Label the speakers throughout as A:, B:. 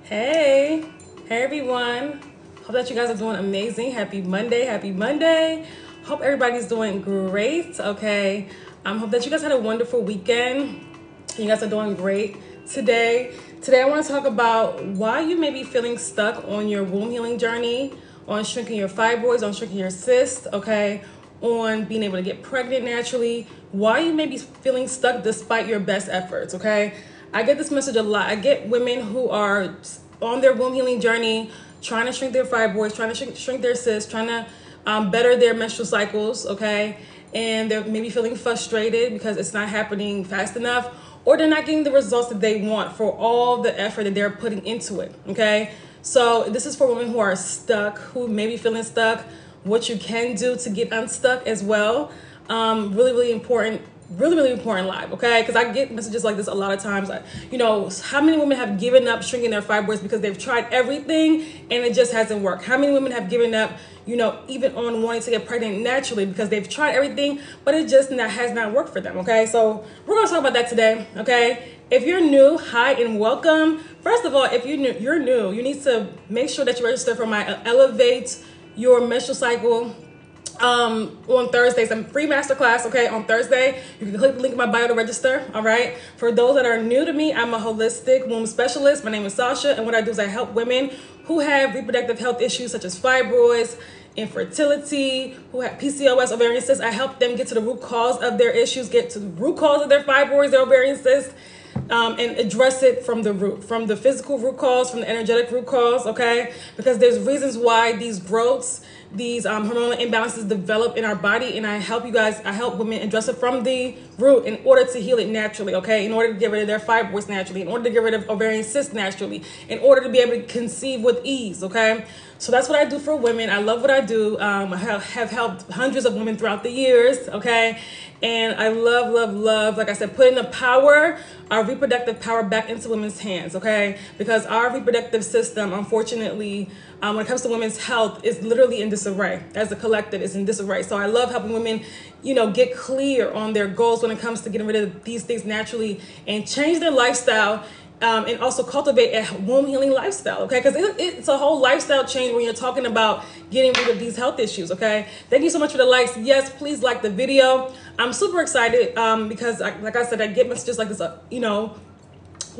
A: Hey everyone. Hope that you guys are doing amazing. Happy Monday. Hope everybody's doing great. Okay. Hope that you guys had a wonderful weekend. You guys are doing great today. Today I want to talk about why you may be feeling stuck on your womb healing journey, on shrinking your fibroids, on shrinking your cysts, okay, on being able to get pregnant naturally, why you may be feeling stuck despite your best efforts, okay? I get this message a lot. I get women who are on their womb healing journey, trying to shrink their fibroids, trying to shrink their cysts, trying to better their menstrual cycles, okay? And they're maybe feeling frustrated because it's not happening fast enough, or they're not getting the results that they want for all the effort that they're putting into it, okay? So this is for women who are stuck, who may be feeling stuck, what you can do to get unstuck as well. Really important live, okay? Because I get messages like this a lot of times. How many women have given up shrinking their fibroids because they've tried everything and it just hasn't worked? How many women have given up, even on wanting to get pregnant naturally because they've tried everything, but it just has not worked for them, okay? So we're going to talk about that today, okay? If you're new, hi and welcome. First of all, if you're new, you need to make sure that you register for my Elevate Your Menstrual Cycle on Thursdays. I'm free masterclass, okay, on Thursday. You can click the link in my bio to register, all right? For those that are new to me, I'm a holistic womb specialist. My name is Sasha, and what I do is I help women who have reproductive health issues such as fibroids, infertility, who have PCOS, ovarian cysts. I help them get to the root cause of their issues, get to the root cause of their fibroids, their ovarian cysts, and address it from the root, from the physical root cause, from the energetic root cause, okay? Because there's reasons why these growths, these hormonal imbalances develop in our body, and I help women address it from the root in order to heal it naturally, okay? In order to get rid of their fibroids naturally, in order to get rid of ovarian cysts naturally, in order to be able to conceive with ease, okay? So that's what I do for women. I love what I do. I have helped hundreds of women throughout the years, okay? And I love, like I said, putting the power, our reproductive power back into women's hands, okay? Because our reproductive system, unfortunately, when it comes to women's health, is literally in disarray. As a collective, it's in disarray. So I love helping women, get clear on their goals when it comes to getting rid of these things naturally and change their lifestyle. And also cultivate a womb healing lifestyle, okay? Because it's a whole lifestyle change when you're talking about getting rid of these health issues, okay? Thank you so much for the likes. Yes, please like the video. I'm super excited because, like I said, I get messages like this,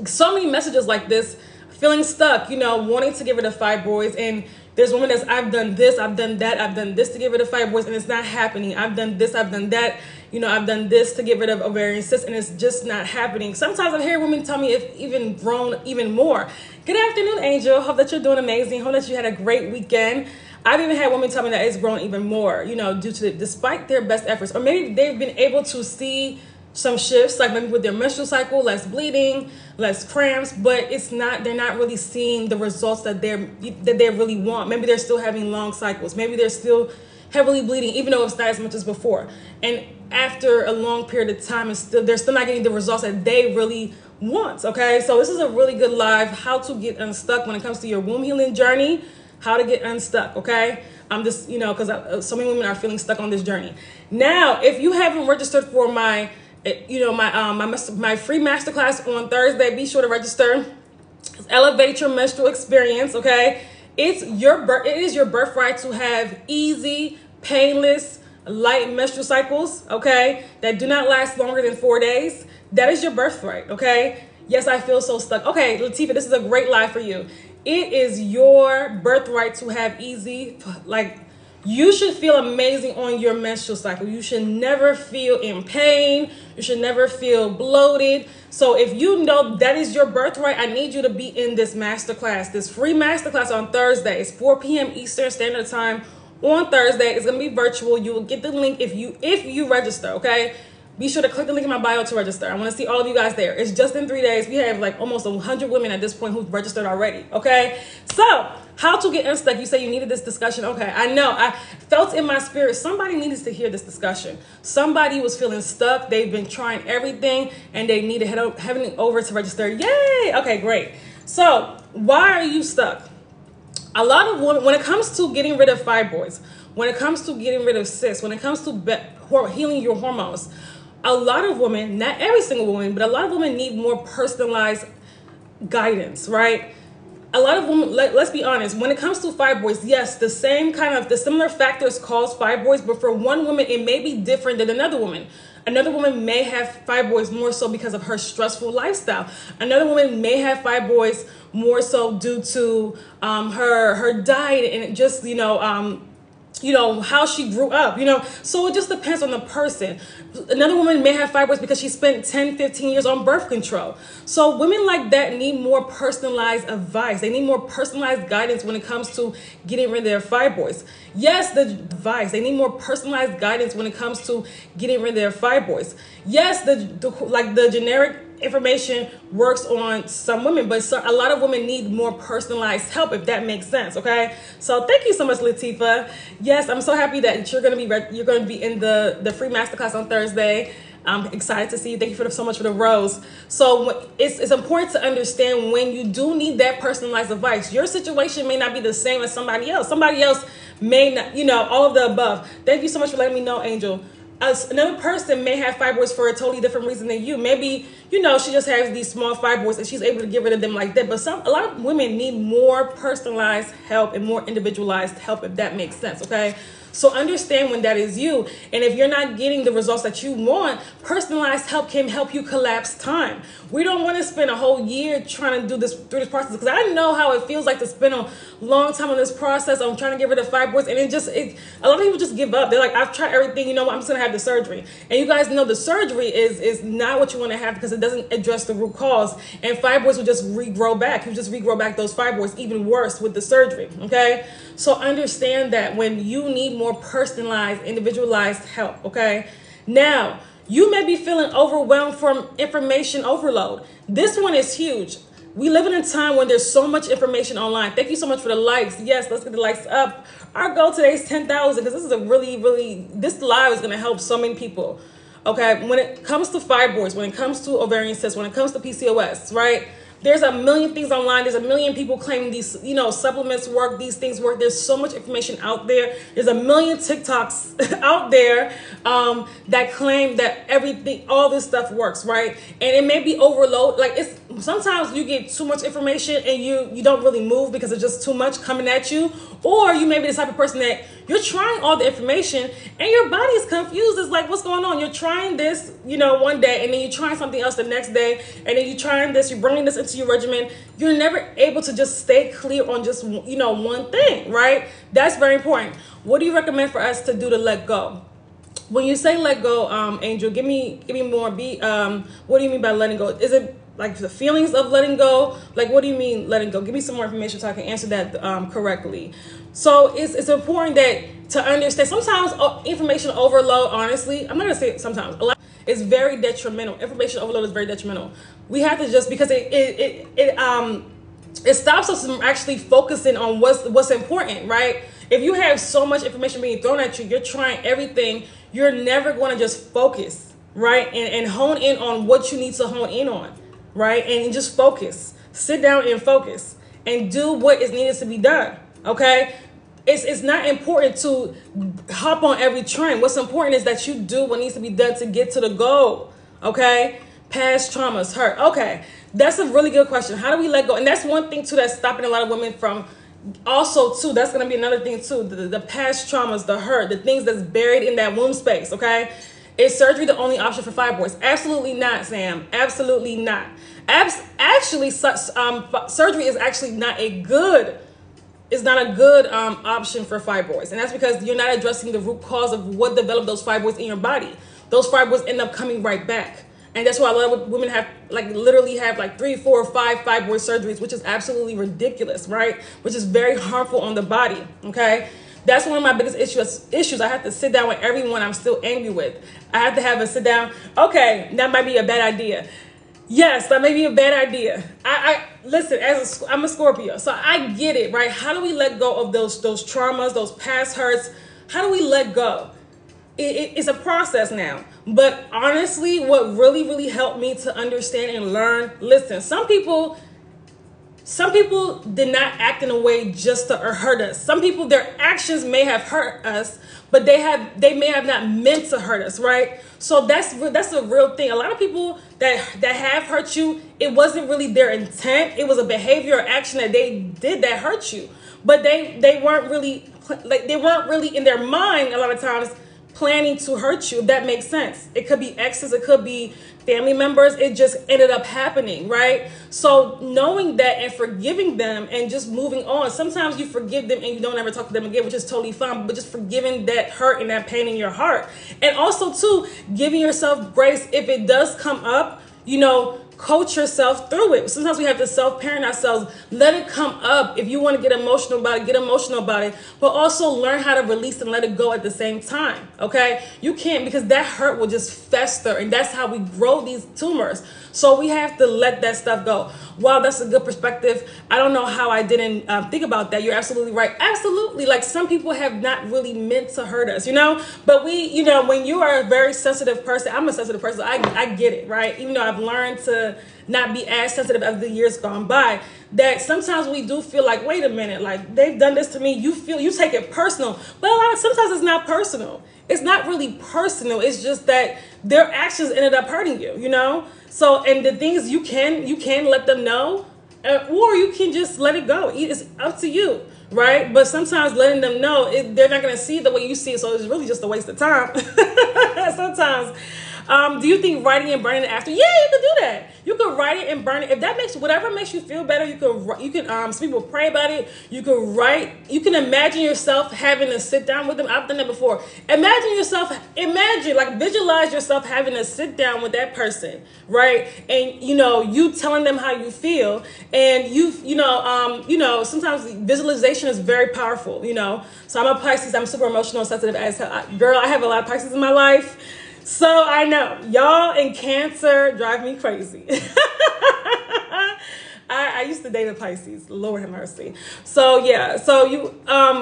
A: so many messages like this, feeling stuck, wanting to get rid of fibroids. And there's women that's, I've done this, I've done that, I've done this to get rid of fibroids, and it's not happening. I've done this, I've done that. I've done this to get rid of ovarian cysts, and it's just not happening. Sometimes I hear women tell me it's even grown even more. Good afternoon, Angel. Hope that you're doing amazing. Hope that you had a great weekend. I've even had women tell me that it's grown even more, due to despite their best efforts, or maybe they've been able to see some shifts, like maybe with their menstrual cycle, less bleeding, less cramps, but they're not really seeing the results that they really want. Maybe they're still having long cycles. Maybe they're still heavily bleeding, even though it's not as much as before. And after a long period of time, they're still not getting the results that they really want, okay? So this is a really good live, how to get unstuck when it comes to your womb healing journey, how to get unstuck, okay? I'm just, because so many women are feeling stuck on this journey. Now, if you haven't registered for my my free masterclass on Thursday, be sure to register. Elevate Your Menstrual Experience, okay? It is your birthright to have easy, painless, light menstrual cycles, okay? That do not last longer than 4 days. That is your birthright, okay? Yes, I feel so stuck. Okay, Latifah, this is a great live for you. It is your birthright to have easy, you should feel amazing on your menstrual cycle. You should never feel in pain. You should never feel bloated. So if you know that is your birthright, I need you to be in this masterclass, this free masterclass on Thursday. It's 4 p.m. Eastern Standard Time on Thursday. It's going to be virtual. You will get the link if you register, okay? Be sure to click the link in my bio to register. I want to see all of you guys there. It's just in 3 days. We have almost 100 women at this point who've registered already, okay? So, how to get unstuck. You say you needed this discussion. Okay, I know. I felt in my spirit somebody needed to hear this discussion. Somebody was feeling stuck. They've been trying everything, and they need to head over to register. Yay! Okay, great. So, why are you stuck? A lot of women, when it comes to getting rid of fibroids, when it comes to getting rid of cysts, when it comes to healing your hormones, a lot of women, not every single woman, but a lot of women need more personalized guidance, right? a lot of women, let's be honest, when it comes to fibroids, yes, the similar factors cause fibroids, but for one woman, it may be different than another woman. Another woman may have fibroids more so because of her stressful lifestyle. Another woman may have fibroids more so due to her diet and just, how she grew up, so it just depends on the person. Another woman may have fibroids because she spent 10, 15 years on birth control. So women like that need more personalized advice. They need more personalized guidance when it comes to getting rid of their fibroids. Yes, they need more personalized guidance when it comes to getting rid of their fibroids. Yes, the generic information works on some women, but a lot of women need more personalized help, if that makes sense. Okay, so thank you so much, Latifa. Yes, I'm so happy that you're going to be in the free masterclass on Thursday. I'm excited to see you. Thank you so much for the rose. So it's important to understand when you do need that personalized advice. Your situation may not be the same as somebody else. Somebody else may not, all of the above. Thank you so much for letting me know, Angel. Another person may have fibroids for a totally different reason than you. Maybe, she just has these small fibroids and she's able to get rid of them like that. But a lot of women need more personalized help and more individualized help, if that makes sense, okay? So understand when that is you. And if you're not getting the results that you want, personalized help can help you collapse time. We don't want to spend a whole year trying to do this through this process, because I know how it feels like to spend a long time on this process. I'm trying to get rid of fibroids, and a lot of people just give up. They're like, I've tried everything, I'm just gonna have the surgery. And you guys know the surgery is not what you want to have, because it doesn't address the root cause, and fibroids will just regrow back. You just regrow back those fibroids even worse with the surgery. Okay, so understand that when you need more personalized, individualized help. Okay, now you may be feeling overwhelmed from information overload. This one is huge. We live in a time when there's so much information online. Thank you so much for the likes. Yes, let's get the likes up. Our goal today is 10,000, because this is this live is going to help so many people. Okay, when it comes to fibroids, when it comes to ovarian cysts, when it comes to PCOS, right? There's a million things online. There's a million people claiming these, supplements work, these things work. There's so much information out there. There's a million TikToks out there that claim that all this stuff works, right? And it may be overload. Sometimes you get too much information and you don't really move because it's just too much coming at you. Or you may be the type of person that you're trying all the information and your body is confused. It's like, what's going on? You're trying this, one day, and then you're trying something else the next day, and then you're trying this, you're bringing this into your regimen. You're never able to just stay clear on just, one thing, right? That's very important. What do you recommend for us to do to let go? When you say let go, Angel, give me more. What do you mean by letting go? Is it like the feelings of letting go? Like, what do you mean letting go? Give me some more information so I can answer that correctly. So it's important to understand. Sometimes information overload, honestly, I'm not gonna say it sometimes, a lot, is very detrimental. Information overload is very detrimental. We have to just, because it stops us from actually focusing on what's important, right? If you have so much information being thrown at you, you're trying everything, you're never going to just focus, right? And hone in on what you need to hone in on, right? And just focus. Sit down and focus and do what is needed to be done, okay? It's not important to hop on every trend. What's important is that you do what needs to be done to get to the goal, okay? Past traumas, hurt. Okay, that's a really good question. How do we let go? And that's one thing, too, that's stopping a lot of women from, also, too, that's going to be another thing, too, the past traumas, the hurt, the things that's buried in that womb space, okay? Is surgery the only option for fibroids? Absolutely not, Sam. Absolutely not. Actually, surgery is actually not a good option for fibroids. And that's because you're not addressing the root cause of what developed those fibroids in your body. Those fibroids end up coming right back. And that's why a lot of women literally have 3, 4, or 5 fibroid surgeries, which is absolutely ridiculous, right? Which is very harmful on the body, okay? That's one of my biggest issues. I have to sit down with everyone I'm still angry with. I have to have a sit down. Okay, that might be a bad idea. Yes, that may be a bad idea. I listen, I'm a Scorpio, so I get it, right? How do we let go of those traumas, those past hurts? How do we let go? It's a process now. But honestly, what really, really helped me to understand and learn, listen, some people some people did not act in a way just to hurt us. Some people, their actions may have hurt us, but they may have not meant to hurt us, right? So that's a real thing. A lot of people that have hurt you, it wasn't really their intent. It was a behavior or action that they did that hurt you, but they weren't really in their mind a lot of times planning to hurt you, if that makes sense. It could be exes, it could be family members. It just ended up happening, right? So knowing that and forgiving them and just moving on. Sometimes you forgive them and you don't ever talk to them again, which is totally fine, but just forgiving that hurt and that pain in your heart. And also too, giving yourself grace if it does come up, coach yourself through it. Sometimes we have to self-parent ourselves. Let it come up. If you want to get emotional about it, get emotional about it. But also learn how to release and let it go at the same time, okay? You can't, because that hurt will just fester, and that's how we grow these tumors. So we have to let that stuff go. Wow, that's a good perspective. I don't know how I didn't think about that. You're absolutely right. Absolutely. Like, some people have not really meant to hurt us, But we, when you are a very sensitive person, I'm a sensitive person. I get it, right? Even though I've learned to not be as sensitive as the years gone by, that sometimes we do feel like, wait a minute, like, they've done this to me. You take it personal. But sometimes it's not personal. It's not really personal. It's just that their actions ended up hurting you, So, and the things you can let them know, or you can just let it go. It's up to you, right? But sometimes letting them know, they're not going to see it the way you see it. So it's really just a waste of time. Sometimes. Do you think writing and burning it after? Yeah, you could do that. You could write it and burn it. If that whatever makes you feel better, you can some people pray about it. You could write. You can imagine yourself having to sit down with them. I've done that before. Visualize yourself having to sit down with that person, right? And you telling them how you feel, and sometimes visualization is very powerful. So I'm a Pisces. I'm super emotional and sensitive as hell. Girl, I have a lot of Pisces in my life. So I know y'all in Cancer drive me crazy. I used to date a Pisces. Lord have mercy. So yeah. So you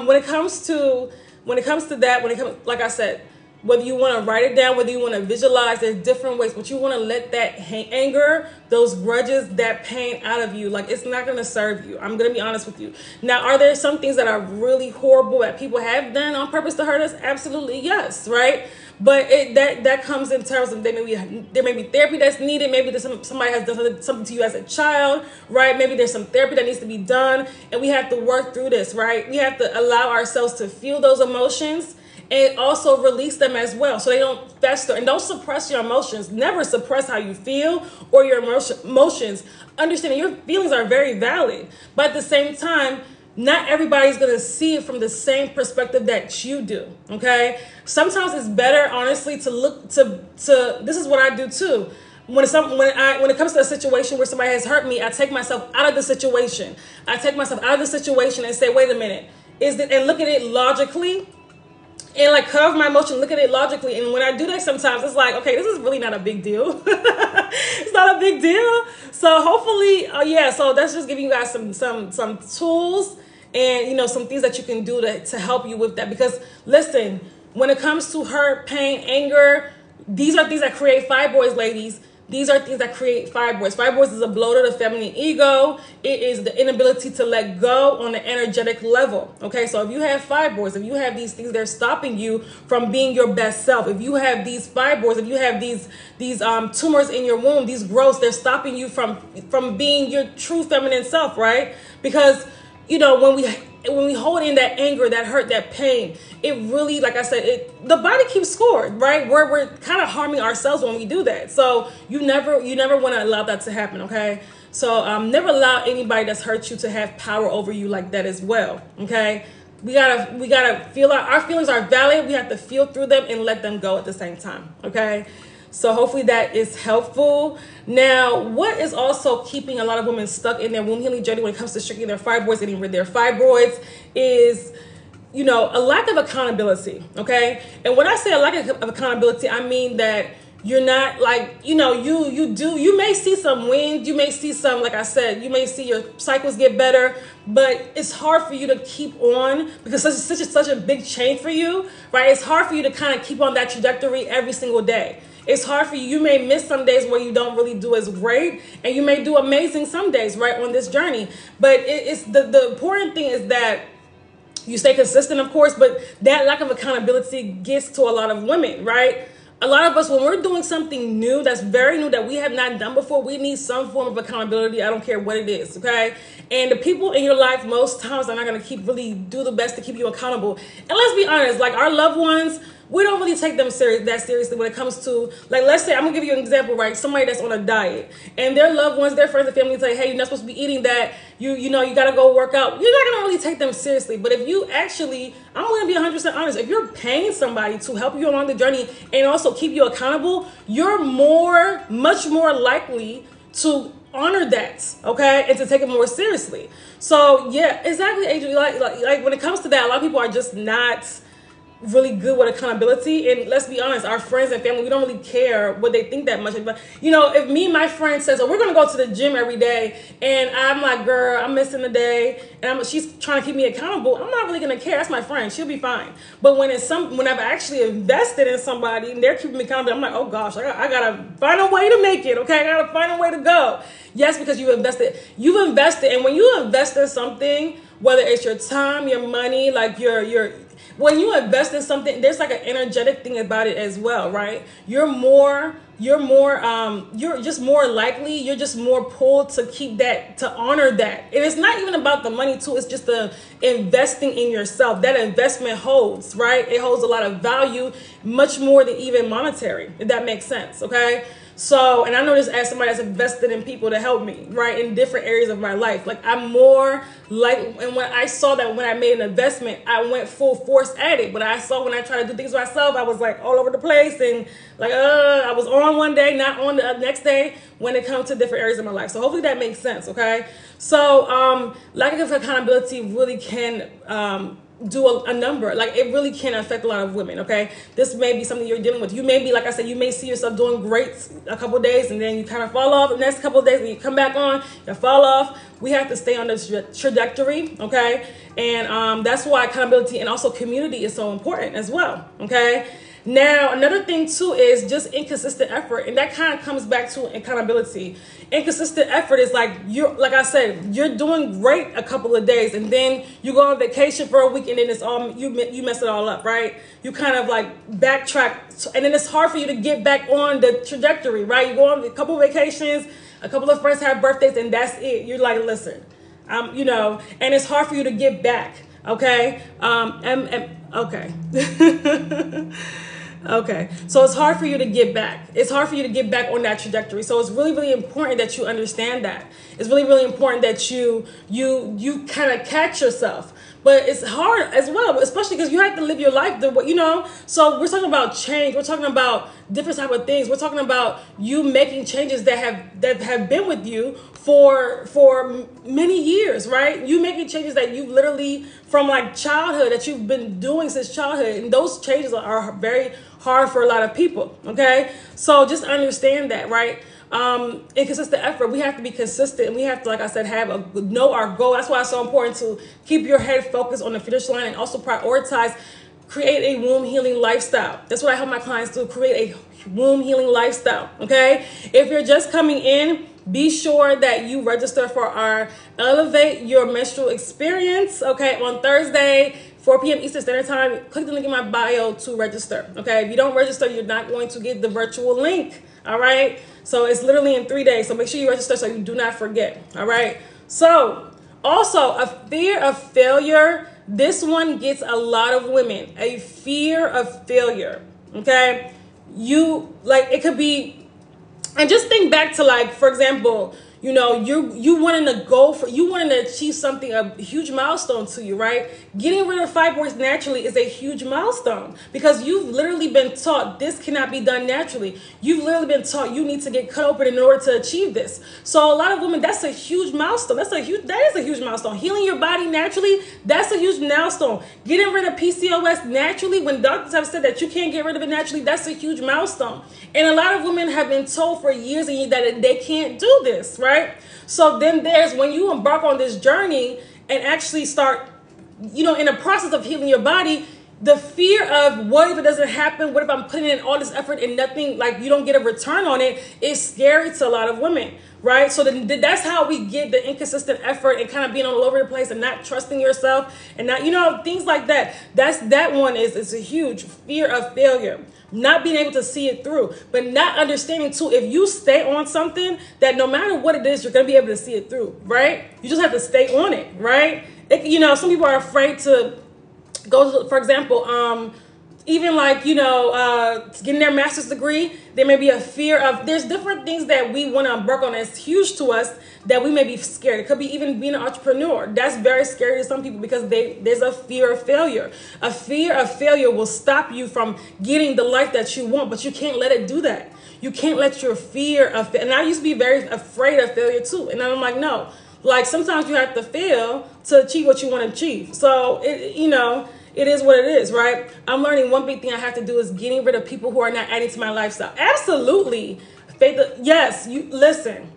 A: when it comes to that, like I said, whether you want to write it down, whether you want to visualize, there's different ways, but you want to let that anger, those grudges, that pain out of you. Like, it's not going to serve you. I'm going to be honest with you. Now, are there some things that are really horrible that people have done on purpose to hurt us? Absolutely, yes, right? But that comes in terms of there may be therapy that's needed. Maybe there's somebody has done something to you as a child, right? Maybe there's some therapy that needs to be done, and we have to work through this, right? We have to allow ourselves to feel those emotions and also release them as well, so they don't fester. And don't suppress your emotions. Never suppress how you feel or your emotions. Understanding your feelings are very valid, but at the same time, not everybody's going to see it from the same perspective that you do, okay? Sometimes it's better, honestly, to look to this is what I do too. When it comes to a situation where somebody has hurt me, I take myself out of the situation. I take myself out of the situation and say, wait a minute, and look at it logically, and like curve my emotion, look at it logically. And when I do that, sometimes it's like, okay, this is really not a big deal. It's not a big deal. So hopefully, so that's just giving you guys some tools and, some things that you can do to help you with that. Because listen, when it comes to hurt, pain, anger, these are things that create fibroids, ladies. These are things that create fibroids. Fibroids is a blow to the feminine ego. It is the inability to let go on an energetic level. Okay, so if you have fibroids, if you have these things that are stopping you from being your best self, if you have these fibroids, if you have these tumors in your womb, these growths, they're stopping you from being your true feminine self, right? Because when we hold in that anger, that hurt, that pain, it really, like I said, the body keeps score, right? We're kind of harming ourselves when we do that. So you never want to allow that to happen, okay? So never allow anybody that's hurt you to have power over you like that as well, okay? We gotta feel our feelings are valid. We have to feel through them and let them go at the same time, okay? So hopefully that is helpful. Now, what is also keeping a lot of women stuck in their womb healing journey when it comes to shrinking their fibroids, getting rid of their fibroids, is, a lack of accountability, okay? And when I say a lack of accountability, I mean that you're not like, you know, you may see some wins, you may see some, like I said, you may see your cycles get better, but it's hard for you to keep on because such a big change for you, right? It's hard for you to kind of keep on that trajectory every single day. It's hard for you. You may miss some days where you don't really do as great, and you may do amazing some days, right, on this journey. But it's the important thing is that you stay consistent, of course, but that lack of accountability gets to a lot of women, right? A lot of us, when we're doing something new, that's very new, that we have not done before, we need some form of accountability. I don't care what it is, okay? And the people in your life, most times, are not going to really do the best to keep you accountable. And let's be honest, like our loved ones, we don't really take them that seriously when it comes to, like, let's say, I'm going to give you an example, right? Somebody that's on a diet and their loved ones, their friends and family say, hey, you're not supposed to be eating that. You know, you got to go work out. You're not going to really take them seriously. But if you actually, I'm going to be 100% honest. If you're paying somebody to help you along the journey and also keep you accountable, you're much more likely to honor that, okay, and to take it more seriously. So yeah, exactly, Adrian. Like when it comes to that, a lot of people are just not really good with accountability. And let's be honest, our friends and family, we don't really care what they think that much. But you know, if me and my friend says, oh, we're gonna go to the gym every day, and I'm like, girl, I'm missing the day, and she's trying to keep me accountable, I'm not really gonna care. That's my friend, she'll be fine. But when I've actually invested in somebody and they're keeping me accountable, I'm like, oh gosh, I gotta find a way to make it, okay? I gotta find a way to go. Yes, because you've invested, and when you invest in something, whether it's your time, your money, like when you invest in something, there's like an energetic thing about it as well, right? You're just more likely, you're just more pulled to keep that, to honor that. And it's not even about the money too, it's just the investing in yourself. That investment holds, right? It holds a lot of value, much more than even monetary, if that makes sense, okay? So, and I know this as somebody that's invested in people to help me, right, in different areas of my life. Like, I'm more like, and when I saw that when I made an investment, I went full force at it. But I saw when I tried to do things myself, I was like all over the place, and like, I was on one day, not on the next day when it comes to different areas of my life. So hopefully that makes sense, okay? So, lack of accountability really can, do a number. Like, it really can affect a lot of women, okay? This may be something you're dealing with. You may be, like I said, you may see yourself doing great a couple of days, and then you kind of fall off the next couple of days, and you come back on, you fall off. We have to stay on the trajectory, okay? And that's why accountability and also community is so important as well, okay? Now, another thing too is just inconsistent effort, and that kind of comes back to accountability. Inconsistent effort is like, like I said, you're doing great a couple of days, and then you go on vacation for a week, and then it's all you mess it all up, right? You kind of like backtrack, and then it's hard for you to get back on the trajectory, right? You go on a couple of vacations, a couple of friends have birthdays, and that's it. You're like, listen, you know, and it's hard for you to get back, okay? Okay. Okay, so it's hard for you to get back. It's hard for you to get back on that trajectory. So it's really, really important that you understand that. It's really, really important that you kind of catch yourself. But it's hard as well, especially because you have to live your life, you know. So we're talking about change. We're talking about different type of things. We're talking about you making changes that have been with you for many years, right? You making changes that you literally, from like childhood, that you've been doing since childhood, and those changes are very hard for a lot of people, okay? So just understand that, right? Inconsistent effort, we have to be consistent, and we have to, like I said, know our goal. That's why it's so important to keep your head focused on the finish line, and also prioritize, create a womb healing lifestyle. That's what I help my clients do, create a womb healing lifestyle, okay? If you're just coming in, be sure that you register for our Elevate Your Menstrual Experience, okay, on Thursday, 4 p.m. Eastern Standard Time. Click the link in my bio to register, okay? If you don't register, you're not going to get the virtual link, all right? So it's literally in 3 days, so make sure you register so you do not forget, all right? So also, a fear of failure. This one gets a lot of women, a fear of failure, okay? It could be, and just think back to, like, for example, You know, you wanting to go for, you wanting to achieve something, a huge milestone to you, right? Getting rid of fibroids naturally is a huge milestone because you've literally been taught this cannot be done naturally. You've literally been taught you need to get cut open in order to achieve this. So a lot of women, that's a huge milestone. That is a huge milestone. Healing your body naturally, that's a huge milestone. Getting rid of PCOS naturally, when doctors have said that you can't get rid of it naturally, that's a huge milestone. And a lot of women have been told for years that they can't do this, right? So then there's when you embark on this journey and actually start, you know, in the process of healing your body, the fear of what if it doesn't happen? What if I'm putting in all this effort and nothing, like you don't get a return on it, is scary to a lot of women, right? So that's how we get the inconsistent effort and kind of being all over the place and not trusting yourself and not, you know, things like that. That one is a huge fear of failure. Not being able to see it through, but not understanding too, if you stay on something, that no matter what it is, you're going to be able to see it through, right? You just have to stay on it, right? You know, some people are afraid to go to, for example, even like, you know, getting their master's degree, there may be a fear of, there's different things that we want to embark on that's huge to us that we may be scared. It could be even being an entrepreneur. That's very scary to some people because there's a fear of failure. A fear of failure will stop you from getting the life that you want, but you can't let it do that. You can't let your fear of, and I used to be very afraid of failure too. And I'm like, no, like sometimes you have to fail to achieve what you want to achieve. So, you know, it is what it is, right? I'm learning one big thing I have to do is getting rid of people who are not adding to my lifestyle. Absolutely. Yes, you listen.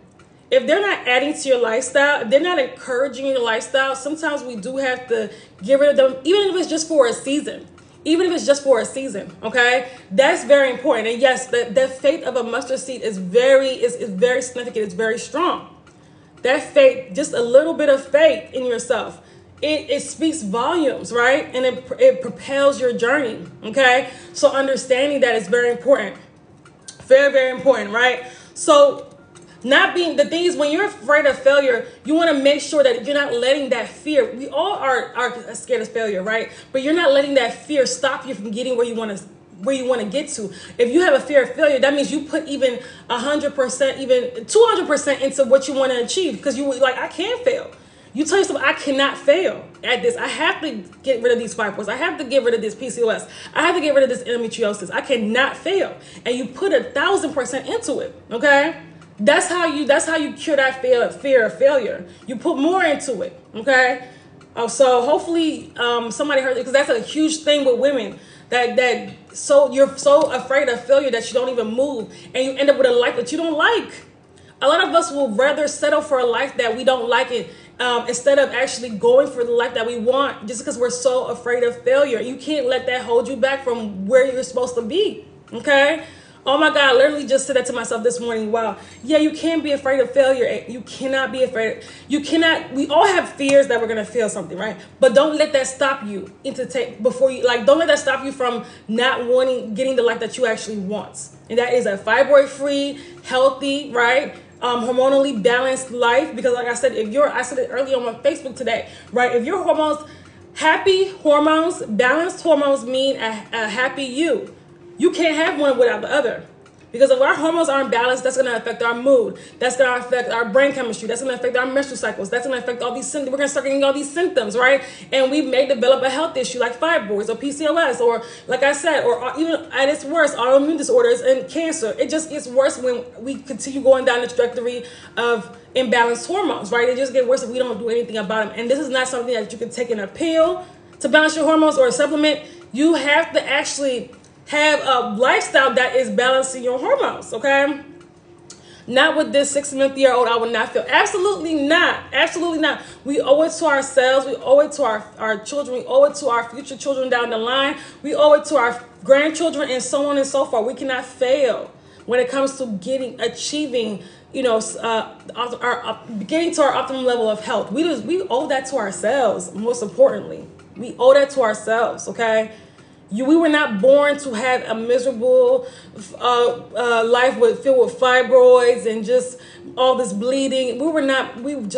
A: If they're not adding to your lifestyle, if they're not encouraging your lifestyle, sometimes we do have to get rid of them, even if it's just for a season. Even if it's just for a season, okay? That's very important. And yes, the faith of a mustard seed is very significant. It's very strong. That faith, just a little bit of faith in yourself, it speaks volumes, right? And it propels your journey, okay? So understanding that is very important. Very, very important, right? So not being, the thing is, when you're afraid of failure, you want to make sure that you're not letting that fear, we all are scared of failure, right? But you're not letting that fear stop you from getting where you want to get to. If you have a fear of failure, that means you put even 100%, even 200% into what you want to achieve, because you like, I can't fail. You tell yourself, I cannot fail at this. I have to get rid of these fibroids. I have to get rid of this PCOS. I have to get rid of this endometriosis. I cannot fail. And you put 1,000% into it, okay? That's how you cure that fear of failure. You put more into it, okay? So hopefully somebody heard it, because that's a huge thing with women. So you're so afraid of failure that you don't even move, and you end up with a life that you don't like. A lot of us will rather settle for a life that we don't like it, instead of actually going for the life that we want, just because we're so afraid of failure. You can't let that hold you back from where you're supposed to be, okay? Oh my God, I literally just said that to myself this morning. Wow. Yeah, you can't be afraid of failure. You cannot be afraid. You cannot, we all have fears that we're going to fail something, right? But don't let that stop you don't let that stop you from not getting the life that you actually want. And that is a fibroid-free, healthy, right? Hormonally balanced life. Because like I said, I said it earlier on my Facebook today, right? If your happy hormones, balanced hormones mean a happy you. You can't have one without the other. Because if our hormones aren't balanced, that's going to affect our mood. That's going to affect our brain chemistry. That's going to affect our menstrual cycles. That's going to affect all these symptoms. We're going to start getting all these symptoms, right? And we may develop a health issue like fibroids or PCOS, or like I said, or even at its worst, autoimmune disorders and cancer. It just gets worse when we continue going down the trajectory of imbalanced hormones, right? It just gets worse if we don't do anything about them. And this is not something that you can take in a pill to balance your hormones or a supplement. You have to actually have a lifestyle that is balancing your hormones, okay? Not with this 6-month-year-old, I would not feel. Absolutely not. Absolutely not. We owe it to ourselves. We owe it to our children. We owe it to our future children down the line. We owe it to our grandchildren and so on and so forth. We cannot fail when it comes to achieving, getting to our optimum level of health. We owe that to ourselves, most importantly. We owe that to ourselves, okay? We were not born to have a miserable life filled with fibroids and just all this bleeding. We were not born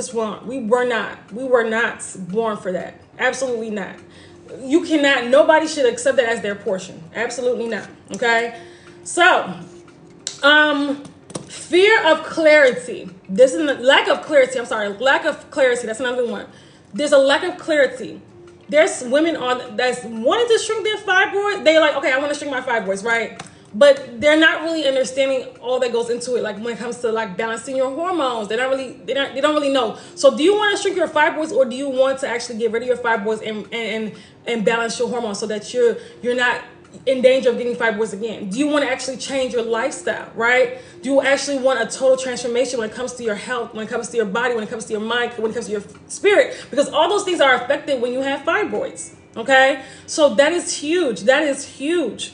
A: for that. Absolutely not. You cannot, nobody should accept that as their portion. Absolutely not. Okay. So, Fear of clarity. This is lack of clarity. I'm sorry, lack of clarity. That's another one. There's a lack of clarity. There's women on that's wanting to shrink their fibroids. They're like, okay, I want to shrink my fibroids, right? But they're not really understanding all that goes into it. Like when it comes to like balancing your hormones, they don't really know. So do you want to shrink your fibroids, or do you want to actually get rid of your fibroids and balance your hormones so that you're not in danger of getting fibroids again? Do you want to actually change your lifestyle, right? Do you actually want a total transformation when it comes to your health, when it comes to your body, when it comes to your mind, when it comes to your spirit? Because all those things are affected when you have fibroids, okay? So that is huge. That is huge.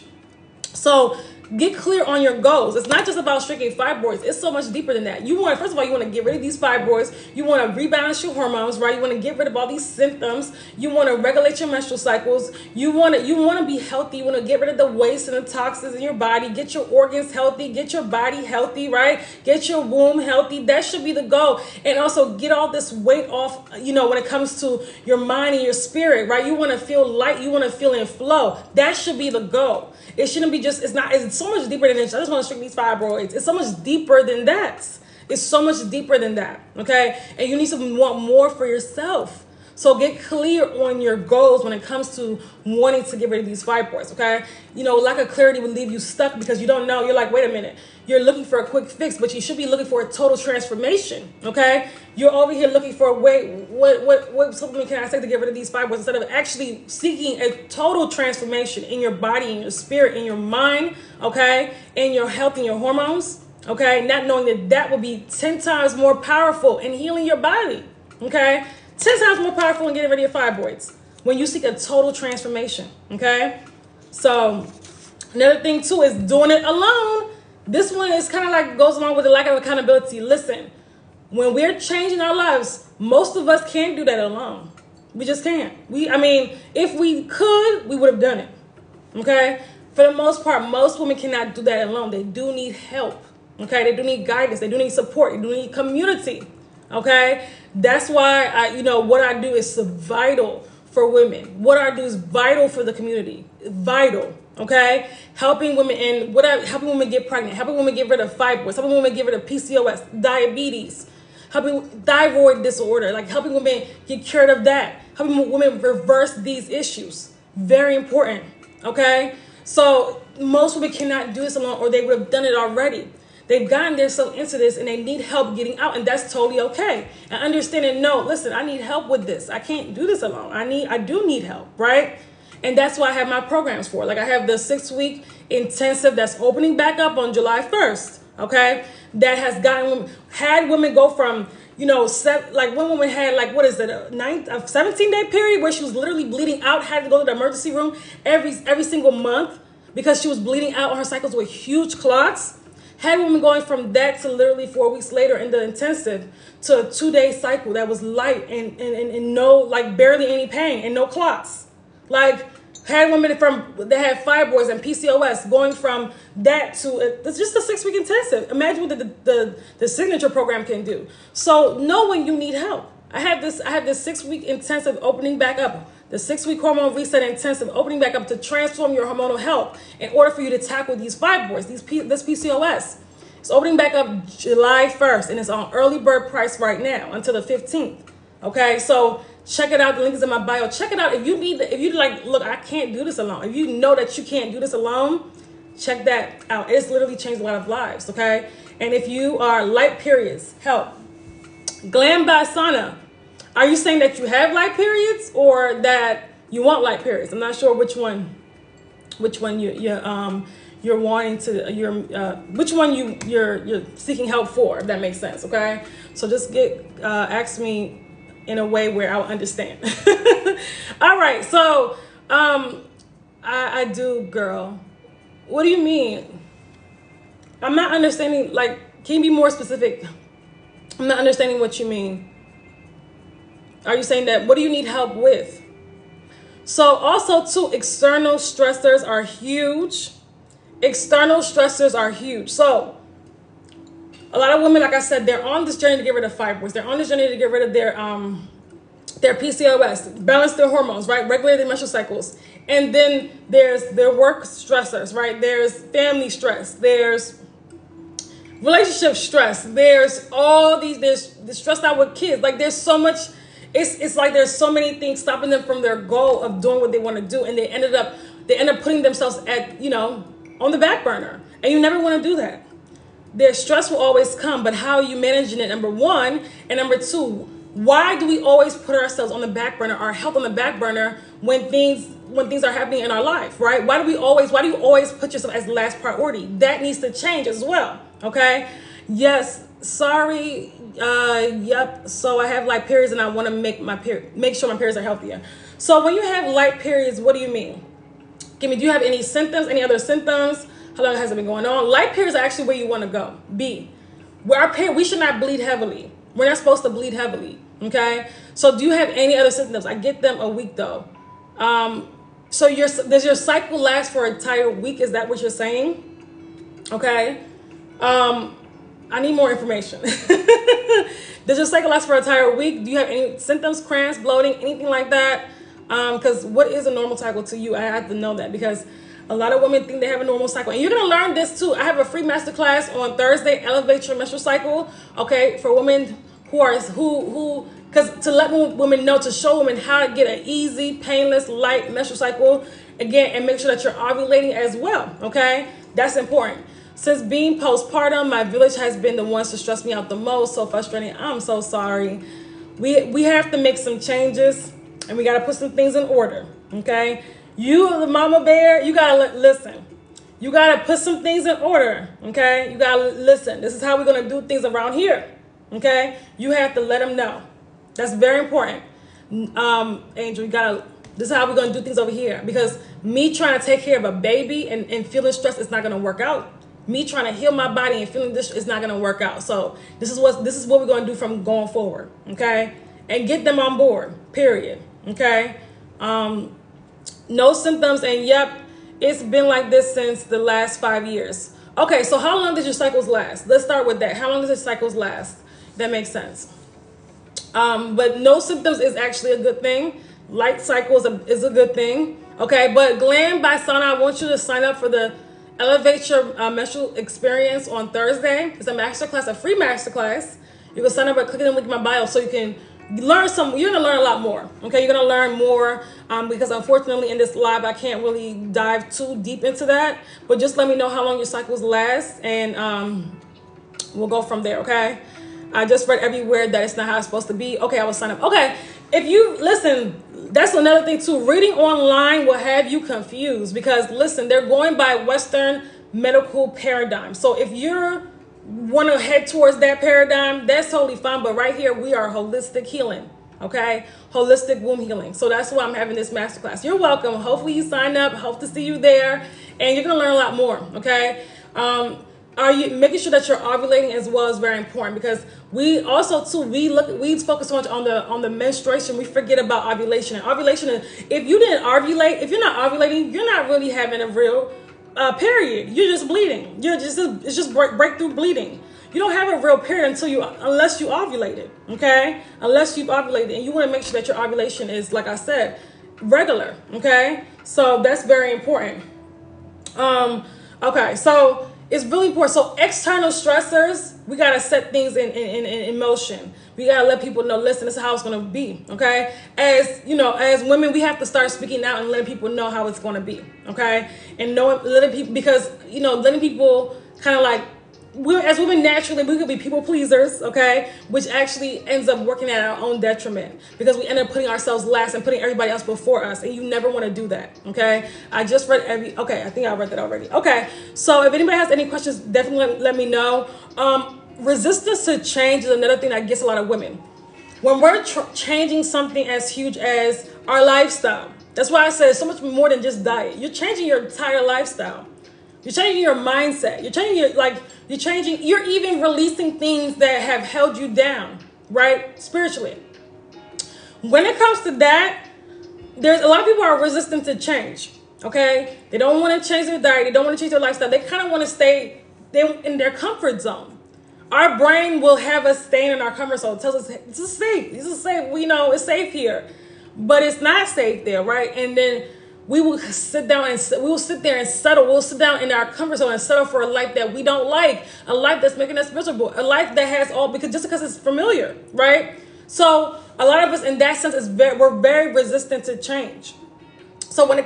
A: So get clear on your goals. It's not just about shrinking fibroids. It's so much deeper than that. First of all, you want to get rid of these fibroids. You want to rebalance your hormones, right? You want to get rid of all these symptoms. You want to regulate your menstrual cycles. You want to be healthy. You want to get rid of the waste and the toxins in your body. Get your organs healthy. Get your body healthy, right? Get your womb healthy. That should be the goal. And also get all this weight off, when it comes to your mind and your spirit, right? You want to feel light. You want to feel in flow. That should be the goal. It shouldn't be just, it's so much deeper than this. I just want to shrink these fibroids. It's so much deeper than that. It's so much deeper than that, okay? And you need to want more for yourself. So get clear on your goals when it comes to wanting to get rid of these fibroids, okay? Lack of clarity will leave you stuck because you don't know. You're like, wait a minute. You're looking for a quick fix, but you should be looking for a total transformation, okay? You're over here looking for, what supplement can I take to get rid of these fibroids, instead of actually seeking a total transformation in your body, in your spirit, in your mind, okay? In your health and your hormones, okay? Not knowing that will be 10 times more powerful in healing your body, okay? 10 times more powerful in getting rid of your fibroids when you seek a total transformation, okay? So another thing too is doing it alone. This one is kind of like goes along with the lack of accountability. Listen, when we're changing our lives, most of us can't do that alone. We just can't. If we could, we would have done it, okay? For the most part, most women cannot do that alone. They do need help, okay? They do need guidance. They do need support. They do need community. Okay, that's why what I do is vital for women. What I do is vital for the community. Vital. Okay, helping women helping women get pregnant, helping women get rid of fibroids, helping women get rid of PCOS, diabetes, helping thyroid disorder, like helping women get cured of that, helping women reverse these issues. Very important. Okay, so most women cannot do this alone, or they would have done it already. They've gotten themselves into this and they need help getting out, and that's totally okay. And understanding, no, listen, I need help with this. I can't do this alone. I do need help, right? And that's why I have my programs for. Like I have the 6-week intensive that's opening back up on July 1st, okay? That has had women go from, one woman had a 17-day period where she was literally bleeding out, had to go to the emergency room every single month because she was bleeding out on her cycles with huge clots. Had women going from that to literally 4 weeks later in the intensive to a 2-day cycle that was light and no, barely any pain and no clots. Had women that had fibroids and PCOS going from that to just a 6-week intensive. Imagine what the signature program can do. So know when you need help. I have this 6-week intensive opening back up. The 6-week hormone reset intensive opening back up to transform your hormonal health in order for you to tackle these fibroids, this PCOS. It's opening back up July 1st, and it's on early bird price right now until the 15th. Okay, so check it out. The link is in my bio. Check it out. If you look, I can't do this alone. If you know that you can't do this alone, check that out. It's literally changed a lot of lives. Okay, and if you are light periods, help. Glam by Sana. Are you saying that you have light periods or that you want light periods? I'm not sure which one you're wanting to which one you're seeking help for, if that makes sense. Okay, so just ask me in a way where I'll understand. All right, so I do, girl. What do you mean? I'm not understanding. Can you be more specific? I'm not understanding what you mean. Are you saying that, what do you need help with? So also too, external stressors are huge. External stressors are huge. So a lot of women, like I said, they're on this journey to get rid of fibroids. They're on this journey to get rid of their PCOS, balance their hormones, right? Regulate their menstrual cycles. And then there's their work stressors, right? There's family stress. There's relationship stress. There's all these, there's stressed out with kids. Like there's so much, it's like there's so many things stopping them from their goal of doing what they want to do. And they end up putting themselves at, on the back burner. And you never want to do that. Their stress will always come, but how are you managing it? Number one. And number two, why do we always put ourselves on the back burner, our health on the back burner when things are happening in our life, right? Why do you always put yourself as the last priority? That needs to change as well. Okay. Yes. Sorry. Yep. So I have light periods and I want to make sure my periods are healthier. So when you have light periods, what do you mean? Do you have any symptoms, any other symptoms? How long has it been going on? Light periods are actually where you want to go. B, we should not bleed heavily. We're not supposed to bleed heavily. Okay. So do you have any other symptoms? I get them a week though. So does your cycle last for an entire week? Is that what you're saying? Okay. I need more information. Does your cycle last for an entire week? Do you have any symptoms, cramps, bloating, anything like that? Because what is a normal cycle to you? I have to know that because a lot of women think they have a normal cycle. And you're going to learn this too. I have a free masterclass on Thursday, Elevate Your Menstrual Cycle. Okay. For women because to let women know, to show women how to get an easy, painless, light menstrual cycle again, and make sure that you're ovulating as well. Okay. That's important. Since being postpartum, my village has been the ones to stress me out the most. So frustrating. I'm so sorry. We have to make some changes and we got to put some things in order. Okay. You, the mama bear, you got to listen. You got to put some things in order. Okay. You got to listen. This is how we're going to do things around here. Okay. You have to let them know. That's very important. Angel, this is how we're going to do things over here, because me trying to take care of a baby and feeling stressed is not going to work out. Me trying to heal my body and feeling this is not going to work out. So this is what we're going to do from going forward. Okay. And get them on board, period. Okay. No symptoms. And yep, it's been like this since the last 5 years. Okay. So how long does your cycles last? Let's start with that. How long does your cycles last? That makes sense. But no symptoms is actually a good thing. Light cycles is a good thing. Okay. But Glam by Sana, I want you to sign up for the Elevate Your Menstrual Experience on Thursday. It's a masterclass, a free masterclass. You can sign up by clicking the link in my bio so you can learn you're going to learn a lot more. Okay. You're going to learn more, because unfortunately in this live, I can't really dive too deep into that, but just let me know how long your cycles last and, we'll go from there. Okay. I just read everywhere that it's not how it's supposed to be. Okay. I will sign up. Okay. If you listen, that's another thing too. Reading online will have you confused because listen, they're going by Western medical paradigm. So if you're want to head towards that paradigm, that's totally fine. But right here, we are holistic healing. Okay. Holistic womb healing. So that's why I'm having this masterclass. You're welcome. Hopefully you sign up. Hope to see you there and you're going to learn a lot more. Okay. Are you making sure that you're ovulating as well is very important, because we also too, we focus so much on the menstruation. We forget about ovulation. And ovulation, if you didn't ovulate, if you're not ovulating, you're not really having a real period. You're just bleeding. It's just breakthrough bleeding. You don't have a real period unless you ovulated. Okay. Unless you've ovulated, and you want to make sure that your ovulation is, like I said, regular. Okay. So that's very important. Okay. So it's really important. So external stressors, we got to set things in motion. We got to let people know, listen, this is how it's going to be. Okay. As women, we have to start speaking out and letting people know how it's going to be. Okay. And letting people kind of like, as women, naturally, we could be people pleasers, okay, which actually ends up working at our own detriment because we end up putting ourselves last and putting everybody else before us, and you never want to do that, okay? I just read okay, I think I read that already. Okay, so if anybody has any questions, definitely let me know. Resistance to change is another thing that gets a lot of women. When we're changing something as huge as our lifestyle, that's why I say it's so much more than just diet. You're changing your entire lifestyle. You're changing your mindset. You're even releasing things that have held you down, right? Spiritually. When it comes to that, there's a lot of people are resistant to change, okay? They don't want to change their diet. They don't want to change their lifestyle. They kind of want to stay in their comfort zone. Our brain will have us staying in our comfort zone. It tells us, this is safe. This is safe. We know it's safe here, but it's not safe there, right? And then we will sit down and we will sit there and settle. We'll sit down in our comfort zone and settle for a life that we don't like, a life that's making us miserable, a life that has all because it's familiar, right? So a lot of us in that sense we're very resistant to change. So when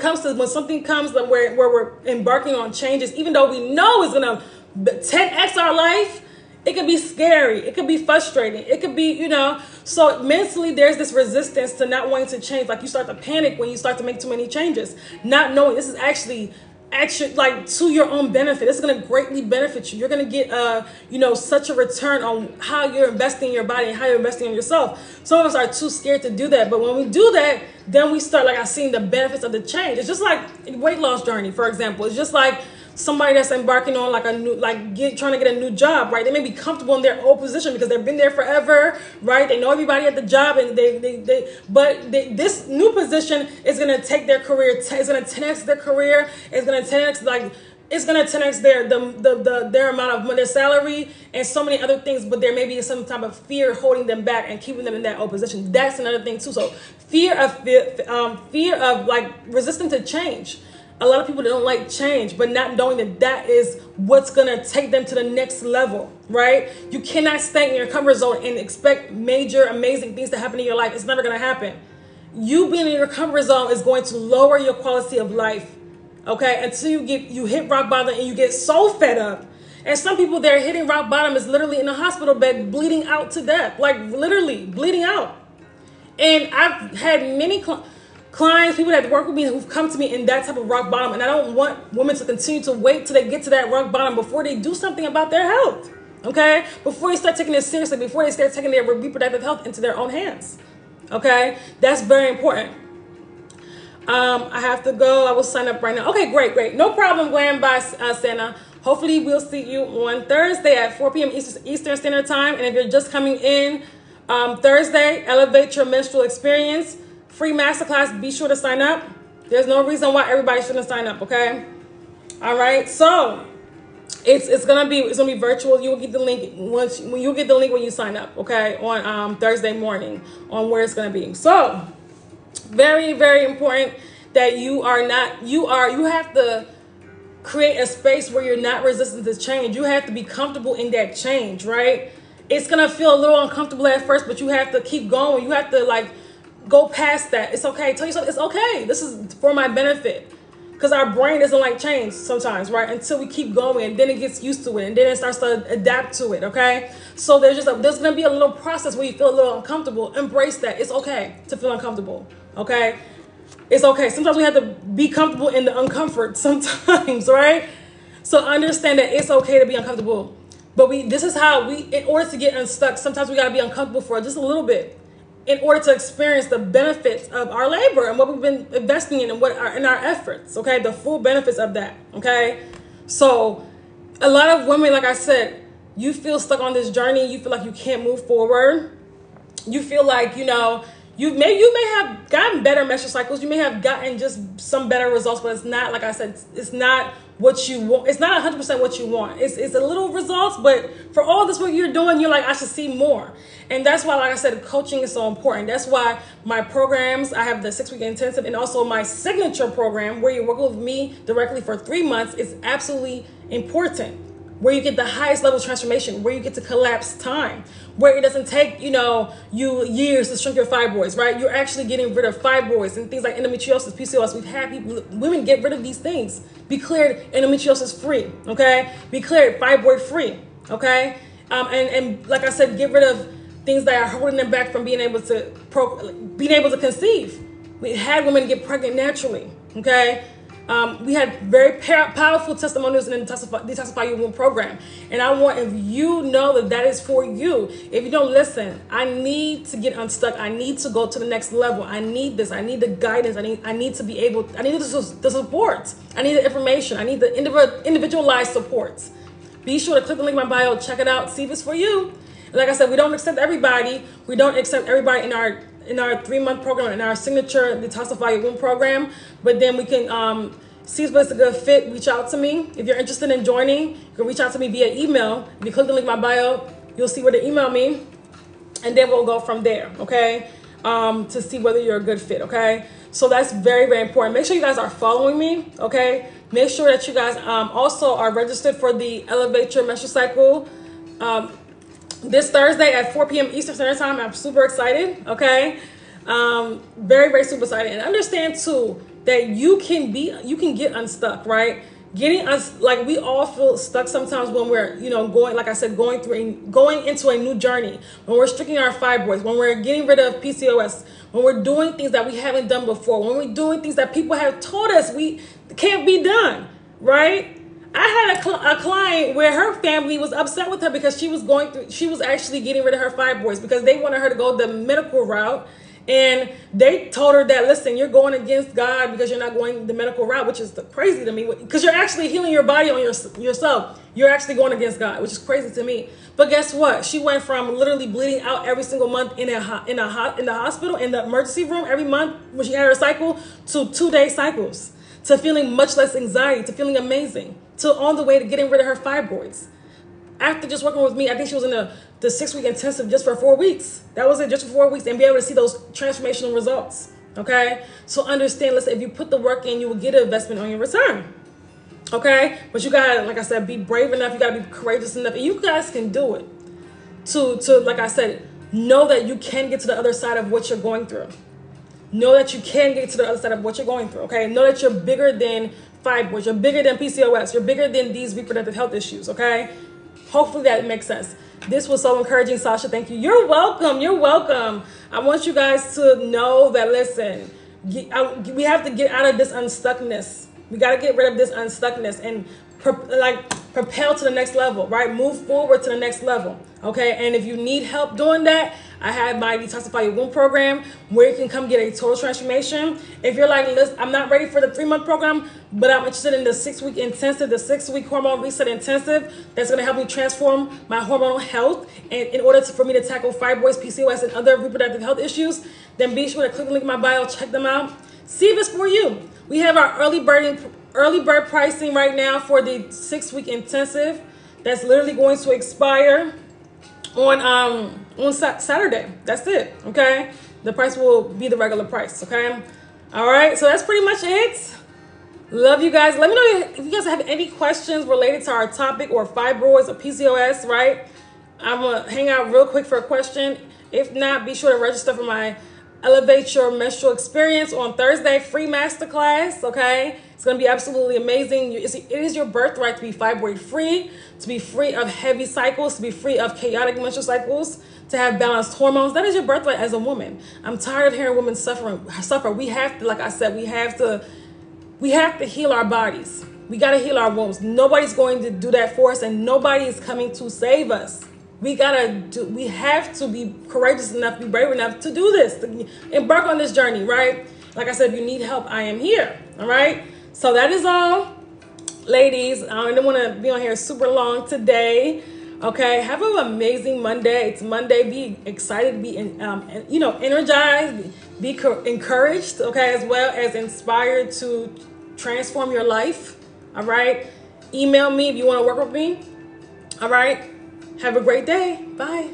A: something comes where we're embarking on changes, even though we know it's gonna 10x our life, it could be scary. It could be frustrating. It could be, so mentally there's this resistance to not wanting to change. Like you start to panic when you start to make too many changes, not knowing this is actually like to your own benefit. This is going to greatly benefit you. You're going to get, such a return on how you're investing in your body and how you're investing in yourself. Some of us are too scared to do that. But when we do that, then we start, like I seen the benefits of the change. It's just like a weight loss journey, for example. It's just like somebody that's embarking on like trying to get a new job, right? They may be comfortable in their old position because they've been there forever, right? They know everybody at the job, and this new position is gonna take their career. It's gonna 10x their career. It's gonna 10x their amount of their salary and so many other things. But there may be some type of fear holding them back and keeping them in that old position. That's another thing too. So fear of like resistant to change. A lot of people don't like change, but not knowing that is what's going to take them to the next level, right? You cannot stay in your comfort zone and expect major, amazing things to happen in your life. It's never going to happen. You being in your comfort zone is going to lower your quality of life, okay? Until you hit rock bottom and you get so fed up. And some people, they're hitting rock bottom is literally in a hospital bed, bleeding out to death, like literally bleeding out. And I've had many clients, people that work with me who've come to me in that type of rock bottom. And I don't want women to continue to wait till they get to that rock bottom before they do something about their health, okay? Before they start taking it seriously, before they start taking their reproductive health into their own hands, okay? That's very important. I have to go. I will sign up right now. Okay, great. No problem, Gwen, by Santa. Hopefully we'll see you on Thursday at 4 p.m. Eastern Standard Time. And if you're just coming in, Thursday, Elevate Your Menstrual Experience. Free masterclass. Be sure to sign up. There's no reason why everybody shouldn't sign up. Okay. All right. So it's gonna be virtual. You will get the link when you sign up. Okay. On Thursday morning on where it's gonna be. So very, very important that you have to create a space where you're not resistant to change. You have to be comfortable in that change. Right. It's gonna feel a little uncomfortable at first, but you have to keep going. You have to go past that. It's okay. Tell yourself it's okay. This is for my benefit. Because our brain doesn't like change sometimes, right? Until we keep going, and then it gets used to it, and then it starts to adapt to it, okay? So there's going to be a little process where you feel a little uncomfortable. Embrace that. It's okay to feel uncomfortable, okay? It's okay. Sometimes we have to be comfortable in the uncomfort sometimes, right? So understand that it's okay to be uncomfortable. But in order to get unstuck, sometimes we got to be uncomfortable for just a little bit, in order to experience the benefits of our labor and what we've been investing in and in our efforts, okay? The full benefits of that, okay? So a lot of women, like I said, you feel stuck on this journey. You feel like you can't move forward. You feel like, you may have gotten better menstrual cycles. You may have gotten just some better results, but it's not, like I said, it's not what you want. It's not 100% what you want. It's a little results, but for all this work you're doing, you're like, I should see more. And that's why, like I said, coaching is so important. That's why my programs, I have the 6-week intensive and also my signature program where you work with me directly for 3 months is absolutely important. Where you get the highest level of transformation, where you get to collapse time, where it doesn't take, you years to shrink your fibroids, right? You're actually getting rid of fibroids and things like endometriosis, PCOS. We've had women get rid of these things. Be cleared endometriosis free, okay? Be cleared fibroid free, okay? And like I said, get rid of things that are holding them back from being able to conceive. We had women get pregnant naturally, okay? We had very powerful testimonials in the Detoxify Your Womb program. And I want, if you know that is for you, if you don't listen, I need to get unstuck. I need to go to the next level. I need this. I need the guidance. I need to be able, I need the support. I need the information. I need the individualized support. Be sure to click the link in my bio, check it out, see if it's for you. And like I said, we don't accept everybody. We don't accept everybody in our 3-month program, in our signature Detoxify Your Womb program. But then we can see if it's a good fit. Reach out to me. If you're interested in joining, you can reach out to me via email. If you click the link in my bio, you'll see where to email me. And then we'll go from there, okay? To see whether you're a good fit, okay? So that's very, very important. Make sure you guys are following me, okay? Make sure that you guys also are registered for the Elevate Your Menstrual Cycle this Thursday at 4 p.m. Eastern Standard Time. I'm super excited, okay? Very, very super excited. And understand too that you can get unstuck, right? Like we all feel stuck sometimes when we're, going, like I said, going into a new journey, when we're restricting our fibroids, when we're getting rid of PCOS, when we're doing things that we haven't done before, when we're doing things that people have told us we can't be done, right? I had a client where her family was upset with her because she was actually getting rid of her fibroids because they wanted her to go the medical route. And they told her that, listen, you're going against God because you're not going the medical route, which is crazy to me, because you're actually healing your body on yourself. You're actually going against God, which is crazy to me. But guess what? She went from literally bleeding out every single month in the hospital, in the emergency room every month when she had her cycle, to 2-day cycles, to feeling much less anxiety, to feeling amazing, to on the way to getting rid of her fibroids. After just working with me, I think she was in the 6-week intensive just for 4 weeks. That was it, just for 4 weeks, and be able to see those transformational results, okay? So understand, listen, if you put the work in, you will get an investment on your return, okay? But you gotta, like I said, be brave enough. You gotta be courageous enough, and you guys can do it. To like I said, know that you can get to the other side of what you're going through. Know that you can get to the other side of what you're going through, okay? Know that you're bigger than fibroids. You're bigger than PCOS. You're bigger than these reproductive health issues, okay? Hopefully that makes sense. This was so encouraging, Sasha. Thank you. You're welcome. You're welcome. I want you guys to know that, listen, we have to get out of this unstuckness. We got to get rid of this unstuckness and propel to the next level, right? Move forward to the next level, okay? And if you need help doing that, I have my Detoxify Your Womb program where you can come get a total transformation. If you're like, listen, I'm not ready for the 3-month program, but I'm interested in the 6-week intensive, the 6-week hormone reset intensive that's going to help me transform my hormonal health and in order for me to tackle fibroids, PCOS, and other reproductive health issues, then be sure to click the link in my bio, check them out. See if it's for you. We have our early bird pricing right now for the 6-week intensive that's literally going to expire on Saturday. That's it, okay? The price will be the regular price, okay? All right, so that's pretty much it. Love you guys. Let me know if you guys have any questions related to our topic or fibroids or PCOS, right? I'm going to hang out real quick for a question. If not, be sure to register for my Elevate Your Menstrual Experience on Thursday, free masterclass, okay? It's going to be absolutely amazing. It is your birthright to be fibroid free, to be free of heavy cycles, to be free of chaotic menstrual cycles, to have balanced hormones. That is your birthright as a woman. I'm tired of hearing women suffer. We have to, like I said, we have to heal our bodies. We got to heal our wombs. Nobody's going to do that for us, and nobody is coming to save us. We have to be courageous enough, be brave enough to do this, to embark on this journey, right? Like I said, if you need help, I am here, all right? So that is all, ladies. I didn't want to be on here super long today, okay? Have an amazing Monday. It's Monday. Be excited, be energized, be encouraged, okay, as well as inspired to transform your life, all right? Email me if you want to work with me, all right? Have a great day. Bye.